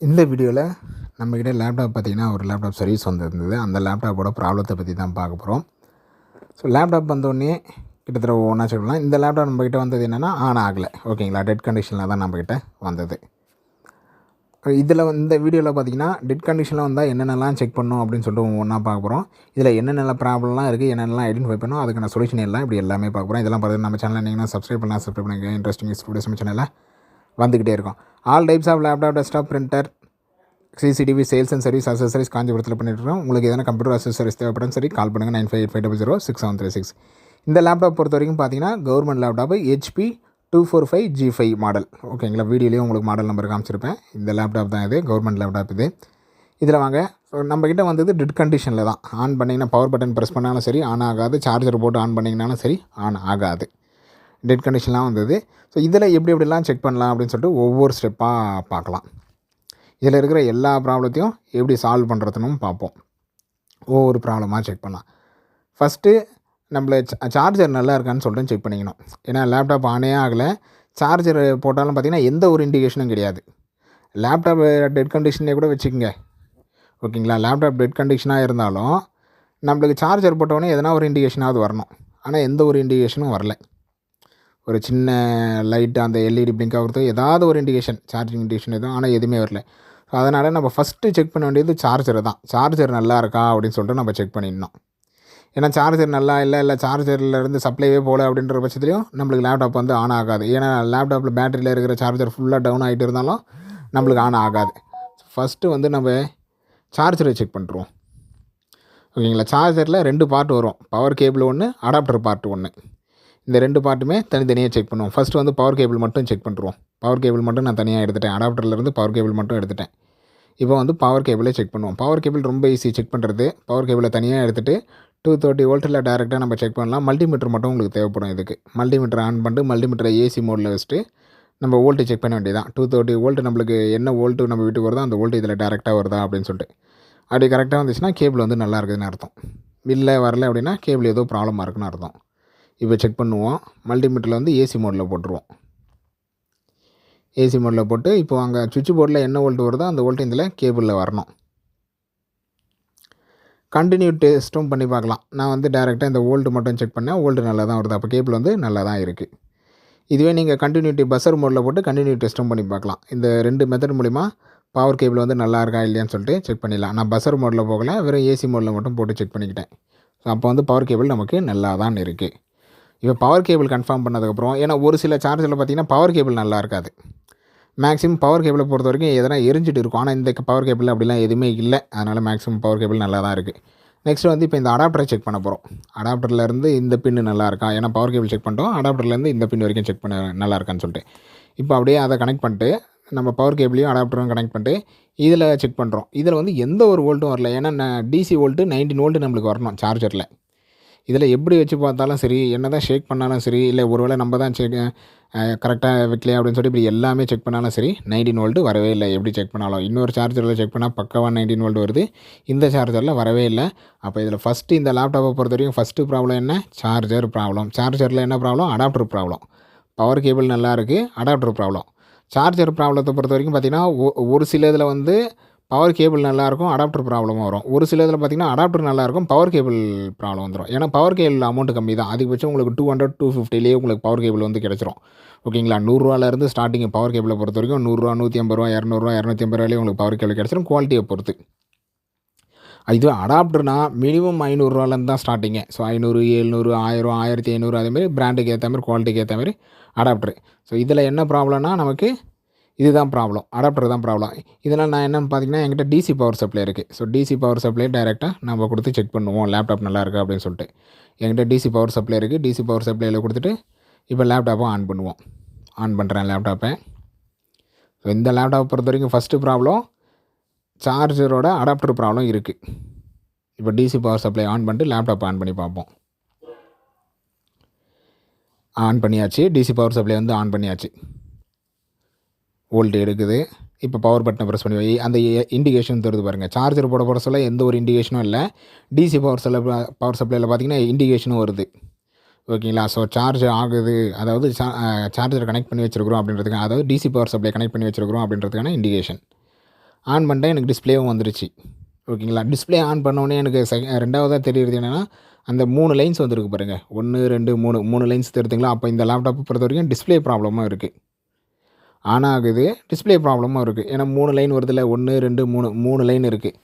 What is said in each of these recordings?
இந்த வீடியோவில் நம்மக்கிட்ட லேப்டாப் பார்த்திங்கன்னா ஒரு லேப்டாப் சர்வீஸ் வந்திருந்தது. அந்த லேப்டாப்போட ப்ராப்ளத்தை பற்றி தான் பார்க்க போகிறோம். ஸோ லேப்டாப் வந்தோடனே கிட்டத்தட்ட ஒவ்வொன்றா சொல்லலாம். இந்த லேப்டாப் நம்மக்கிட்ட வந்தது என்னென்னா ஆன் ஆகலை. ஓகேங்களா, டெட் கண்டிஷனில் தான் நம்மக்கிட்ட வந்தது. இதில் இந்த வீடியோவில் பார்த்திங்கன்னா டெட் கண்டிஷனில் வந்தால் என்னென்னலாம் செக் பண்ணணும் அப்படின்னு சொல்லிட்டு ஒவ்வொன்றா பார்க்க போகிறோம். இதில் என்னென்ன ப்ராப்ளம்லாம் இருக்குது, என்னென்னலாம் ஐடென்டிஃபை பண்ணணும், அதுக்கான சொல்யூஷன் எல்லாம் இப்படி எல்லாமே பார்க்க போகிறோம். இதெல்லாம் பார்த்து நம்ம சேனலில் நீங்கள் சப்ஸ்கிரைப் பண்ணுங்கள். இன்ட்ரெஸ்டிங் வீடியோஸ் நம்ம சேனலில் வந்துக்கிட்டே இருக்கும். All types of laptop, desktop, printer, CCTV sales and service accessories காஞ்சிபுரத்தில் பண்ணிட்டுருக்கோம். உங்களுக்கு எதனா கம்ப்யூட்டர் அசசரிஸ் தேவைப்படும் சரி கால் பண்ணுங்கள் 9585006736. இந்த லேப்டாப் பொறுத்த வரைக்கும் பார்த்தீங்கன்னா government laptop HP 245G5 model. ஓகேங்களா, வீடியோலேயே உங்களுக்கு மாடல் நம்பர் காமிச்சிருப்பேன். இந்த லேப்டாப் தான் இது, கவர்மெண்ட் லேப்டாப் இது. இதில் வாங்க, ஸோ நம்மக்கிட்ட வந்தது டெட் கண்டிஷனில் தான். ஆன் பண்ணிங்கன்னா பவர் பட்டன் ப்ரெஸ் பண்ணாலும் சரி ஆன் ஆகாது, சார்ஜர் போட்டு ஆன் பண்ணிங்கனாலும் சரி ஆன் ஆகாது. டெட் கண்டிஷன்லாம் வந்தது. ஸோ இதில் எப்படிலாம் செக் பண்ணலாம் அப்படின்னு சொல்லிட்டு ஒவ்வொரு ஸ்டெப்பாக பார்க்கலாம். இதில் இருக்கிற எல்லா ப்ராப்ளத்தையும் எப்படி சால்வ் பண்ணுறதுன்னு பார்ப்போம். ஒவ்வொரு ப்ராப்ளமாக செக் பண்ணலாம். ஃபஸ்ட்டு நம்மள சார்ஜர் நல்லா இருக்கான்னு சொல்லிட்டு செக் பண்ணிக்கணும். ஏன்னா லேப்டாப் ஆனே ஆகலை, சார்ஜர் போட்டாலும் பார்த்திங்கன்னா எந்த ஒரு இண்டிகேஷனும் கிடையாது. லேப்டாப் டெட் கண்டிஷனே கூட வச்சுக்கோங்க. ஓகேங்களா, லேப்டாப் டெட் கண்டிஷனாக இருந்தாலும் நம்மளுக்கு சார்ஜர் போட்டோடனே எதனா ஒரு இண்டிகேஷனாவது வரணும். ஆனால் எந்த ஒரு இண்டிகேஷனும் வரலை. ஒரு சின்ன லைட்டு அந்த LED பிளிங்க் ஆகிறது ஏதாவது ஒரு இண்டிகேஷன், சார்ஜிங் இண்டிகேஷன் எதுவும், ஆனால் எதுவுமே வரல. ஸோ அதனால் நம்ம ஃபஸ்ட்டு செக் பண்ண வேண்டியது சார்ஜர் தான். சார்ஜர் நல்லா இருக்கா அப்படின்னு சொல்லிட்டு நம்ம செக் பண்ணிடணும். ஏன்னா சார்ஜர் நல்லா இல்லை சார்ஜர்லேருந்து சப்ளைவே போகல அப்படின்ற பட்சத்துலையும் நம்மளுக்கு லேப்டாப் வந்து ஆன் ஆகாது. ஏன்னா லேப்டாப்பில் பேட்டரியில் இருக்கிற சார்ஜர் ஃபுல்லாக டவுன் ஆகிட்டு இருந்தாலும் நம்மளுக்கு ஆன் ஆகாது. ஃபஸ்ட்டு வந்து நம்ம சார்ஜரை செக் பண்ணுறோம். ஓகேங்களா, சார்ஜரில் 2 பார்ட் வரும். பவர் கேபிள் ஒன்று, அடாப்டர் பார்ட் ஒன்று. இந்த 2 பார்ட்டுமே தனித்தனியாக செக் பண்ணுவோம். ஃபஸ்ட்டு வந்து பவர் கேபிள் மட்டும் செக் பண்ணுறோம். பவர் கேபிள் மட்டும் நான் தனியாக எடுத்துட்டேன். அடாப்டர்லேருந்து பவர் கேபிள் மட்டும் எடுத்துட்டேன். இப்போ வந்து பவர் கேபிளை செக் பண்ணுவோம். பவர் கேபிள் ரொம்ப ஈஸி செக் பண்ணுறது. பவர் கேபிளை தனியாக எடுத்துகிட்டு 230 வோல்ட்டில் டேரெக்டாக நம்ம செக் பண்ணலாம். மல்டிமீட்டர் மட்டும் உங்களுக்கு தேவைப்படும் இதுக்கு. மல்டிமீட்டர் ஆன் பண்ணிட்டு மல்டிமீட்டரை AC மோடில் வச்சுட்டு நம்ம வோல்ட்டு செக் பண்ண வேண்டியதான். 230 வோல்ட் நம்மளுக்கு என்ன வோல்ட்டு நம்ம வீட்டுக்கு வருதோ அந்த வோல்ட்டு இதில் டேரெக்டாக வருதா அப்படின்னு சொல்லிட்டு. அப்படி கரெக்டாக வந்துச்சுன்னா கேபிள் வந்து நல்லா இருக்குதுன்னு அர்த்தம். இல்லை வரல அப்படின்னா கேபிள் ஏதோ ப்ராப்ளமாக இருக்குன்னு அர்த்தம். இப்போ செக் பண்ணுவோம். மல்டிமீட்டரில் வந்து AC மோடில் போட்டுருவோம். AC மோடில் போட்டு இப்போ அங்கே சுவிட்ச் போர்டில் என்ன வோல்ட் வருதோ அந்த வோல்ட் இதில் கேபிளில் வரணும். கண்டினியூ டெஸ்ட்டும் பண்ணி பார்க்கலாம். நான் வந்து டேரெக்டாக இந்த வோல்ட் மட்டும் செக் பண்ணேன். வோல்ட்டு நல்லா தான் வருது. அப்போ கேபிள் வந்து நல்லா தான் இருக்குது. இதுவே நீங்கள் கண்டினியூட்டி பஸ்ஸர் மோடில் போட்டு கண்டினியூ டெஸ்ட்டும் பண்ணி பார்க்கலாம். இந்த 2 மெத்தட் மூலிமா பவர் கேபிள் வந்து நல்லா இருக்கா இல்லையான்னு சொல்லிட்டு செக் பண்ணிடலாம். நான் பஸ்ஸர் மோடில் போகலை, வெறும் AC மோடில் மட்டும் போட்டு செக் பண்ணிக்கிட்டேன். ஸோ அப்போ வந்து பவர் கேபிள் நமக்கு நல்லா தான் இருக்குது. இப்போ பவர் கேபிள் கன்ஃபார்ம் பண்ணதுக்கப்புறம், ஏன்னா ஒரு சில சார்ஜரில் பார்த்திங்கன்னா பவர் கேபிள் நல்லா இருக்காது. மேக்ஸிமம் பவர் கேபிளை பொறுத்த வரைக்கும் எதனா எரிஞ்சிட்டு இருக்கும். ஆனால் இந்த பவர் கேபிள் அப்படிலாம் எதுவுமே இல்லை. அதனால் மேக்ஸிமம் பவர் கேபிள் நல்லா தான் இருக்குது. நெக்ஸ்ட் வந்து இப்போ இந்த அடாப்டரை செக் பண்ண போகிறோம். அடாப்டர்லேருந்து இந்த பின்னு நல்லா இருக்கா, ஏன்னா பவர் கேபிள் செக் பண்ணிட்டோம். அடாப்டர்லேருந்து இந்த பின் வரைக்கும் செக் பண்ண நல்லா இருக்கான்னு சொல்லிட்டு இப்போ அப்படியே அதை கனெக்ட் பண்ணிட்டு நம்ம பவர் கேபிளையும் அடாப்டரும் கனெக்ட் பண்ணிட்டு இதில் செக் பண்ணுறோம். இதில் வந்து எந்த ஒரு வோல்ட்டும் வரல. ஏன்னா DC வோல்ட்டு 19 வோல்ட்டு நம்மளுக்கு வரணும் சார்ஜரில். இதில் எப்படி வச்சு பார்த்தாலும் சரி, என்ன தான் ஷேக் பண்ணாலும் சரி, இல்லை ஒருவேளை நம்ம தான் கரெக்டாக வைக்கலையா அப்படின்னு சொல்லி இப்படி எல்லாமே செக் பண்ணாலும் சரி 19 வோல்ட்டு வரவே இல்லை. எப்படி செக் பண்ணாலும் இன்னொரு சார்ஜரில் செக் பண்ணால் பக்காவாக 19 வோல்ட் வருது. இந்த சார்ஜரில் வரவே இல்லை. அப்போ இதில் ஃபஸ்ட்டு இந்த லேப்டாப்பை பொறுத்த வரைக்கும் ஃபஸ்ட்டு ப்ராப்ளம் என்ன, சார்ஜர் ப்ராப்ளம். சார்ஜரில் என்ன problem, adapter problem. Power cable நல்லா இருக்குது, அடாப்டர் ப்ராப்ளம். சார்ஜர் ப்ராப்ளத்தை பொறுத்த வரைக்கும் பார்த்திங்கன்னா ஒரு சில இதில் வந்து பவர் கேபிள் நல்லாயிருக்கும், அடாப்டர் ப்ராப்ளமாக வரும். ஒரு சில இதில் பார்த்திங்கன்னா அடாப்டர் நல்லாயிருக்கும், பவர் கேபிள் ப்ராப்ளம் வந்துடும். ஏன்னா பவர் கேபிள் அமௌண்ட்டு கம்மி தான். அதிகபட்சம் உங்களுக்கு 200 250லேயே உங்களுக்கு பவர் கேபிள் வந்து கிடச்சிரும். ஓகேங்களா, 100 ரூபாலேருந்து ஸ்டார்டிங் பவர் கேபிளை பொறுத்த வரைக்கும் 100 ரூபா, 150 ரூபா, 200 ரூபா, 250 ரூபாயிலே உங்களுக்கு பவர் கேபிள் கிடச்சிரும், குவாலிட்டியை பொறுத்து. இதுவே அடாப்டர்னா மினிமம் 500 ரூபாலேருந்து தான் ஸ்டார்டிங்கு. ஸோ 500, 700, 1000, 1500 அதேமாதிரி பிராண்டுக்கு ஏற்ற மாதிரி, குவாலிட்டிக்கு ஏற்ற மாதிரி அடாப்டர். ஸோ இதில் என்ன ப்ராப்ளம்னா நமக்கு இதுதான் ப்ராப்ளம், அடாப்டர் தான் ப்ராப்ளம். இதனால் நான் என்னென்னு பார்த்தீங்கன்னா என்கிட்ட DC பவர் சப்ளை இருக்குது. ஸோ DC பவர் சப்ளை டைரெக்டாக நம்ம கொடுத்து செக் பண்ணுவோம் லேப்டாப் நல்லா இருக்கா அப்படின்னு சொல்லிட்டு. என்கிட்ட DC பவர் சப்ளை இருக்குது. DC பவர் சப்ளையில் கொடுத்துட்டு இப்போ லேப்டாப்பை ஆன் பண்ணுவோம். ஆன் பண்ணுறேன் லேப்டாப்பை. ஸோ இந்த லேப்டாப்பை பொறுத்த வரைக்கும் ஃபஸ்ட்டு ப்ராப்ளம் சார்ஜரோட அடாப்டர் ப்ராப்ளம் இருக்குது. இப்போ DC பவர் சப்ளை ஆன் பண்ணிட்டு லேப்டாப்பை ஆன் பண்ணி பார்ப்போம். ஆன் பண்ணியாச்சு. DC பவர் சப்ளை வந்து ஆன் பண்ணியாச்சு. வோல்ட் எடுக்குது. இப்போ பவர் பட்டனை ப்ரெஸ் பண்ணி அந்த இண்டிகேஷன் தருது பாருங்கள். சார்ஜர் போட சொல்ல எந்த ஒரு இண்டிகேஷனும் இல்லை. DC பவர் சப்ளையில் பார்த்திங்கன்னா இண்டிகேஷனும் வருது. ஓகேங்களா, ஸோ சார்ஜ் ஆகுது, அதாவது சார்ஜரை கனெக்ட் பண்ணி வச்சுருக்கிறோம் அப்படின்றதுக்கான, அதாவது DC பவர் சப்ளை கனெக்ட் பண்ணி வச்சுருக்கிறோம் அப்படின்றதுக்கான இண்டிகேஷன். ஆன் பண்ணிட்டேன், எனக்கு டிஸ்ப்ளேவும் வந்துருச்சு. ஓகேங்களா. டிஸ்ப்ளே ஆன் பண்ணோடனே எனக்கு ரெண்டாவதா தெரியுறது என்னென்னா, அந்த 3 லைன்ஸ் வந்திருக்கு பாருங்கள். 1, 2, 3 லைன்ஸ் தெரியுதுங்களா. அப்போ இந்த லேப்டாப்பை பொறுத்த வரைக்கும் டிஸ்ப்ளே ப்ராப்ளமும் இருக்குது. ஆன் ஆகுது, டிஸ்ப்ளே ப்ராப்ளமும் இருக்குது. ஏன்னா 3 லைன் வருதுல்ல, 1, 2, 3 லைன் இருக்குது.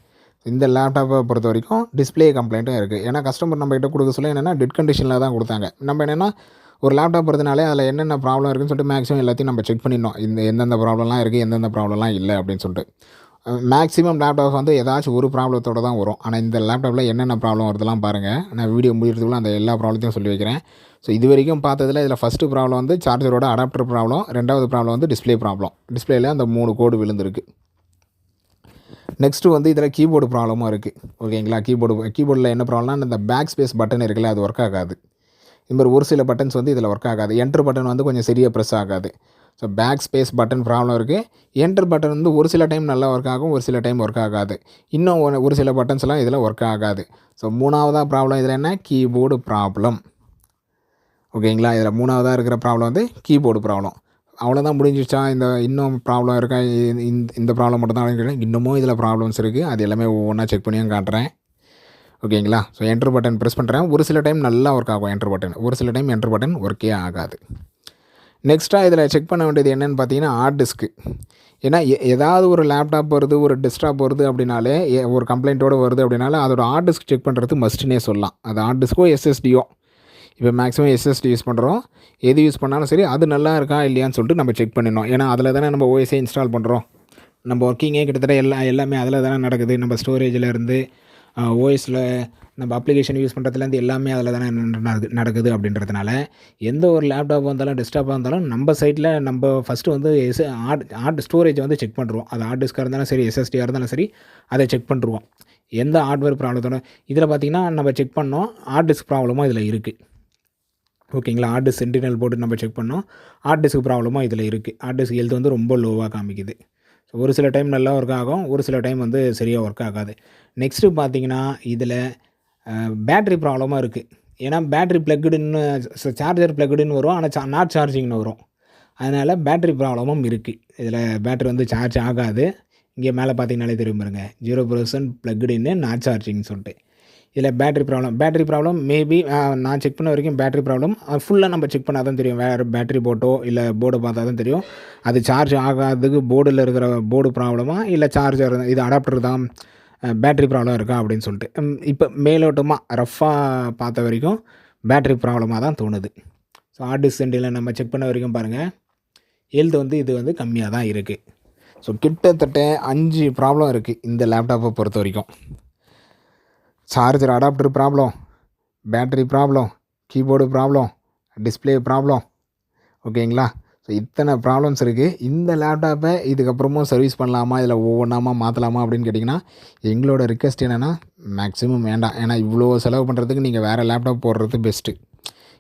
இந்த லேப்டாப்பை பொறுத்த வரைக்கும் டிஸ்ப்ளே கம்ப்ளைண்ட்டும் இருக்குது. ஏன்னா கஸ்டமர் நம்மகிட்ட கொடுக்க சொல்ல என்னென்னா டெட் கண்டிஷனில் தான் கொடுத்தாங்க. நம்ம என்னென்னா ஒரு லேப்டாப் வருதுனாலே அதில் என்னென்ன ப்ராப்ளம் இருக்குதுன்னு சொல்லிட்டு மேக்ஸிமம் எல்லாத்தையும் நம்ம செக் பண்ணிடணும். எந்தெந்த ப்ராப்ளம்லாம் இருக்குது, எந்தெந்த ப்ராப்ளம்லாம் இல்லை அப்படின்னு சொல்லிட்டு. மேக்ஸிமம் லேப்டாப் வந்து ஏதாச்சும் ஒரு ப்ராப்ளத்தோடு தான் வரும். ஆனால் இந்த லேப்டாப்பில் என்னென்ன ப்ராப்ளம் வருதுலாம் பாருங்கள். நான் வீடியோ முடிகிறதுக்குள்ள அந்த எல்லா ப்ராப்ளத்தையும் சொல்லி வைக்கிறேன். ஸோ இது வரைக்கும் பார்த்ததில் இதில் ஃபஸ்ட்டு ப்ராப்ளம் வந்து சார்ஜரோட அடாப்டர் ப்ராப்ளம், ரெண்டாவது ப்ராப்ளம் வந்து டிஸ்ப்ளே ப்ராப்ளம். டிஸ்ப்ளேயில் அந்த 3 கோடு விழுந்திருக்கு. நெக்ஸ்ட்டு வந்து இதில் கீபோர்டு ப்ராப்ளமும் இருக்குது. ஓகேங்களா. கீபோர்டில் என்ன ப்ராப்ளம்னா இந்த பேக் ஸ்பேஸ் பட்டன் இருக்குல்ல, அது ஒர்க் ஆகாது. இது மாதிரி ஒரு சில பட்டன்ஸ் வந்து இதில் ஒர்க் ஆகாது. என்டர் பட்டன் வந்து கொஞ்சம் சரியாக ப்ரெஸ் ஆகாது. So back space button problem இருக்குது. என்டர் பட்டன் வந்து ஒரு சில டைம் நல்லா ஒர்க் ஆகும், ஒரு சில டைம் ஒர்க் ஆகாது. இன்னும் ஒரு சில பட்டன்ஸ்லாம் இதில் ஒர்க் ஆகாது. ஸோ 3ஆவதாக ப்ராப்ளம் இதில் என்ன, கீபோர்டு ப்ராப்ளம். ஓகேங்களா. இதில் 3ஆவதாக இருக்கிற ப்ராப்ளம் வந்து கீபோர்டு ப்ராப்ளம். அவ்வளோதான் முடிஞ்சிச்சா, இன்னும் ப்ராப்ளம் இருக்கா, இந்த ப்ராப்ளம் மட்டும் தான் இன்னமும் இதில் ப்ராப்ளம்ஸ் இருக்குது. அது எல்லாமே ஒவ்வொன்றா செக் பண்ணியும் காட்டுறேன். ஓகேங்களா. ஸோ என்டர் பட்டன் ப்ரெஸ் பண்ணுறேன். ஒரு சில டைம் நல்லா ஒர்க் ஆகும் என்டர் பட்டன், ஒரு சில டைம் என்டர் பட்டன் ஒர்க்கே ஆகாது. நெக்ஸ்ட்டாக இதில் செக் பண்ண வேண்டியது என்னென்னு பார்த்தீங்கன்னா ஹார்ட் டிஸ்க்கு. ஏன்னா ஏதாவது ஒரு லேப்டாப் வருது, ஒரு டெஸ்க்டாப் வருது அப்படின்னாலே, ஒரு கம்ப்ளைண்ட்டோடு வருது அப்படின்னாலே அதோட ஹார்ட் டிஸ்க் செக் பண்ணுறது மஸ்ட்டுனே சொல்லலாம். அது ஹார்ட் டிஸ்க்கோ எஸ்எஸ்டியோ. இப்போ மேக்ஸிமம் எஸ்எஸ்டி யூஸ் பண்ணுறோம். எது யூஸ் பண்ணாலும் சரி, அது நல்லா இருக்கா இல்லையான்னு சொல்லிட்டு நம்ம செக் பண்ணிடணும். ஏன்னா அதில் தானே நம்ம ஓஎஸ்ஐ இன்ஸ்டால் பண்ணுறோம். நம்ம ஒர்க்கிங்கே கிட்டத்தட்ட எல்லாமே அதில் தானே நடக்குது. நம்ம ஸ்டோரேஜில் இருந்து ஓஎஸில் நம்ம அப்ளிகேஷன் யூஸ் பண்ணுறதுலேருந்து எல்லாமே அதில் தானே நடக்குது. அப்படின்றதுனால எந்த ஒரு லேப்டாப் வந்தாலும் டெஸ்க்டாப்பாக இருந்தாலும் நம்ம சைட்டில் நம்ம ஃபஸ்ட்டு வந்து ஹார்ட் ஸ்டோரேஜை வந்து செக் பண்ணுறோம். அது ஹார்ட் டிஸ்க்காக இருந்தாலும் சரி, எஸ்எஸ்டியாக இருந்தாலும் சரி, அதை செக் பண்ணுருவோம். எந்த ஹார்ட்வேர் ப்ராப்ளத்தோட இதில் பார்த்திங்கன்னா நம்ம செக் பண்ணோம், ஹார்ட் டிஸ்க் ப்ராப்ளமும் இதில் இருக்குது. ஓகேங்களா. ஹார்ட் டிஸ்க் சென்டினல் போட்டு நம்ம செக் பண்ணோம், ஹார்ட் டிஸ்க் ப்ராப்ளமும் இதில் இருக்குது. ஹார்ட் டிஸ்க் ஹெல்த் வந்து ரொம்ப லோவாக காமிக்குது. ஸோ ஒரு சில டைம் நல்லா ஒர்க் ஆகும், ஒரு சில டைம் வந்து சரியாக ஒர்க் ஆகாது. நெக்ஸ்ட்டு பார்த்திங்கன்னா இதில் பேட்ரி ப்ராப்ளமாக இருக்குது. ஏன்னா பேட்ரி ப்ளக்குடுன்னு சார்ஜர் ப்ளக்குடுன்னு வரும், ஆனால் நாட் சார்ஜிங்னு வரும். அதனால் பேட்ரி ப்ராப்ளமும் இருக்குது. இதில் பேட்ரி வந்து சார்ஜ் ஆகாது. இங்கே மேலே பார்த்தீங்கனாலே தெரியும் பாருங்க, 0% ப்ளக்குடுன்னு நாட் சார்ஜிங்னு சொல்லிட்டு. இதில் பேட்ரி ப்ராப்ளம் மேபி நான் செக் பண்ண வரைக்கும் பேட்ரி ப்ராப்ளம் ஃபுல்லாக நம்ம செக் பண்ணால் தான் தெரியும். வேறு பேட்ரி போட்டோ இல்லை போர்டை பார்த்தா தான் தெரியும் அது சார்ஜ் ஆகாததுக்கு போர்டில் இருக்கிற போர்டு ப்ராப்ளமா இல்லை சார்ஜர் இது அடாப்டர் தான் பேட்ரி ப்ராப்ளம் இருக்கா அப்படின்னு சொல்லிட்டு. இப்போ மேலோட்டமாக ரஃப்பாக பார்த்த வரைக்கும் பேட்ரி ப்ராப்ளமாக தான் தோணுது. ஸோ ஹார்ட் டிஸ்க் சென்டில் நம்ம செக் பண்ண வரைக்கும் பாருங்கள், ஹெல்த் வந்து இது வந்து கம்மியாக தான் இருக்குது. ஸோ கிட்டத்தட்ட 5 ப்ராப்ளம் இருக்குது இந்த லேப்டாப்பை பொறுத்த வரைக்கும். Charger adapter problem, battery problem, keyboard problem, display problem. ஓகேங்களா. ஸோ இத்தனை ப்ராப்ளம்ஸ் இருக்குது. இந்த லேப்டாப்பை இதுக்கப்புறமும் சர்வீஸ் பண்ணலாமா, இதில் ஒவ்வொன்றாமா மாற்றலாமா அப்படின்னு கேட்டிங்கன்னா, எங்களோட ரிக்வெஸ்ட் என்னென்னா மேக்ஸிமம் வேண்டாம். ஏன்னா இவ்வளோ செலவு பண்ணுறதுக்கு நீங்கள் வேறு லேப்டாப் போடுறது பெஸ்ட்டு.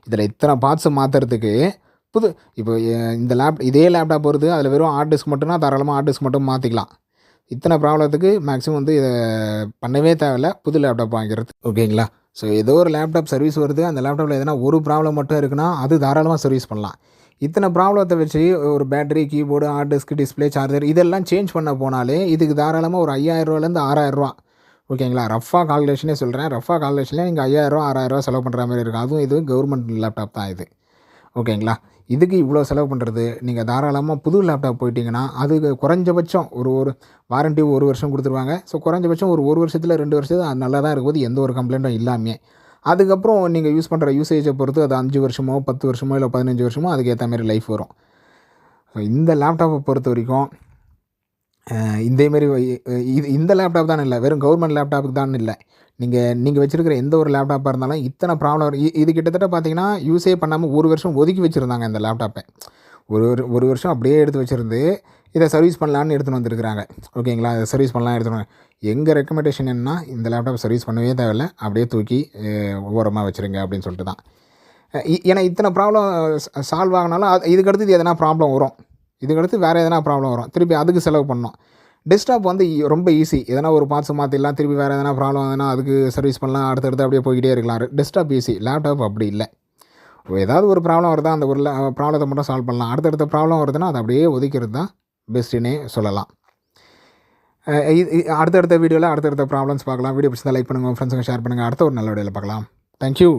இதில் இத்தனை பார்ட்ஸை மாற்றுறதுக்கு இப்போ இதே லேப்டாப் வருது, அதில் வெறும் ஹார்ட் டிஸ்க் மட்டும்னா தாராளமாக ஹார்ட் டிஸ்க் மட்டும் மாற்றிக்கலாம். இத்தனை ப்ராப்ளத்துக்கு மேக்ஸிமம் வந்து இதை பண்ணவே தேவையில்லை, புது லேப்டாப் வாங்கிறது. ஓகேங்களா. ஸோ ஏதோ ஒரு லேப்டாப் சர்வீஸ் வருது, அந்த லேப்டாப்பில் எதனா ஒரு ப்ராப்ளம் மட்டும் இருக்குன்னா அது தாராளமாக சர்வீஸ் பண்ணலாம். இத்தனை ப்ராப்ளத்தை வச்சு ஒரு battery, keyboard, hard disk, display, charger இதெல்லாம் சேஞ்ச் பண்ண போனாலே இதுக்கு தாராளமாக ஒரு 5000ரூவாலேருந்து 6000ரூவா. ஓகேங்களா. ரஃபாக கால்குலேஷனே சொல்கிறேன். ரஃபாக கால்குலேஷனில் நீங்கள் 5000, 6000 செலவு பண்ணுற மாதிரி இருக்கும். அதுவும் இது கவர்மெண்ட் லேப்டாப் தான் இது. ஓகேங்களா. இதுக்கு இவ்வளோ செலவு பண்ணுறது, நீங்கள் தாராளமாக புது லேப்டாப் போயிட்டீங்கன்னா அதுக்கு குறைஞ்சபட்சம் ஒரு வாரண்ட்டி 1 வருஷம் கொடுத்துருவாங்க. ஸோ குறைஞ்சபட்சம் ஒரு வருஷத்தில் 2 வருஷத்தில் அது நல்லா தான் இருக்கும்போது எந்த ஒரு கம்ப்ளைண்ட்டும் இல்லாமே. அதுக்கப்புறம் நீங்கள் யூஸ் பண்ணுற யூசேஜை பொறுத்து அது 5 வருஷமோ 10 வருஷமோ இல்லை 15 வருஷமோ அதுக்கேற்ற மாதிரி லைஃப் வரும். ஸோ இந்த லேப்டாப்பை பொறுத்த வரைக்கும் இதேமாரி இந்த லேப்டாப் தான் இல்லை, வெறும் கவர்மெண்ட் லேப்டாப்புக்கு தான் இல்லை, நீங்கள் வச்சுருக்கிற எந்த ஒரு லேப்டாப்பாக இருந்தாலும் இத்தனை ப்ராப்ளம் இது கிட்டத்தட்ட பார்த்தீங்கன்னா யூஸே பண்ணாமல் 1 வருஷம் ஒதுக்கி வச்சுருந்தாங்க இந்த லேப்டாப்பை. ஒரு வருஷம் அப்படியே எடுத்து வச்சுருந்து இதை சர்வீஸ் பண்ணலான்னு எடுத்துகிட்டு வந்துருக்குறாங்க. ஓகேங்களா. இதை சர்வீஸ் பண்ணலாம் எடுத்துகிட்டு எங்கள் ரெக்கமெண்டேஷன் என்னன்னா, இந்த லேப்டாப் சர்வீஸ் பண்ணவே தேவையில்லை, அப்படியே தூக்கி ஓரமாக வச்சுருங்க அப்படின்னு சொல்லிட்டு தான். ஏன்னா இத்தனை ப்ராப்ளம் சால்வ் ஆகினாலும் இதுக்கடுத்து எதனா ப்ராப்ளம் வரும், இதுக்கடுத்து வேறு எதனா ப்ராப்ளம் வரும், திருப்பி அதுக்கு செலவு பண்ணணும். டெஸ்க்டாப் வந்து ரொம்ப ஈஸி, எதனா ஒரு பார்ட்ஸ் மாற்றிடலாம், திருப்பி வேறு எதனா ப்ராப்ளம் எதனா அதுக்கு சர்வீஸ் பண்ணலாம், அடுத்தடுத்து அப்படியே போய்கிட்டே இருக்கலாம். டெஸ்க்டாப் ஈஸி, லேப்டாப் அப்படி இல்லை. ஏதாவது ஒரு ப்ராப்ளம் வருதா அந்த ஒரு ப்ராப்ளத்தை மட்டும் சால்வ் பண்ணலாம், அடுத்தடுத்த ப்ராப்ளம் வருதுன்னா அதை அப்படியே ஒதுக்கிறது தான் பெஸ்ட்டுன்னே சொல்லலாம். அடுத்தடுத்த வீடியோவில் அடுத்தடுத்த ப்ராப்ளம்ஸ் பார்க்கலாம். வீடியோ பிடிச்சதை லைக் பண்ணுங்கள், ஃப்ரெண்ட்ஸுங்க ஷேர் பண்ணுங்கள். அடுத்த ஒரு நல்ல வீடியோவில் பார்க்கலாம். தேங்க்யூ.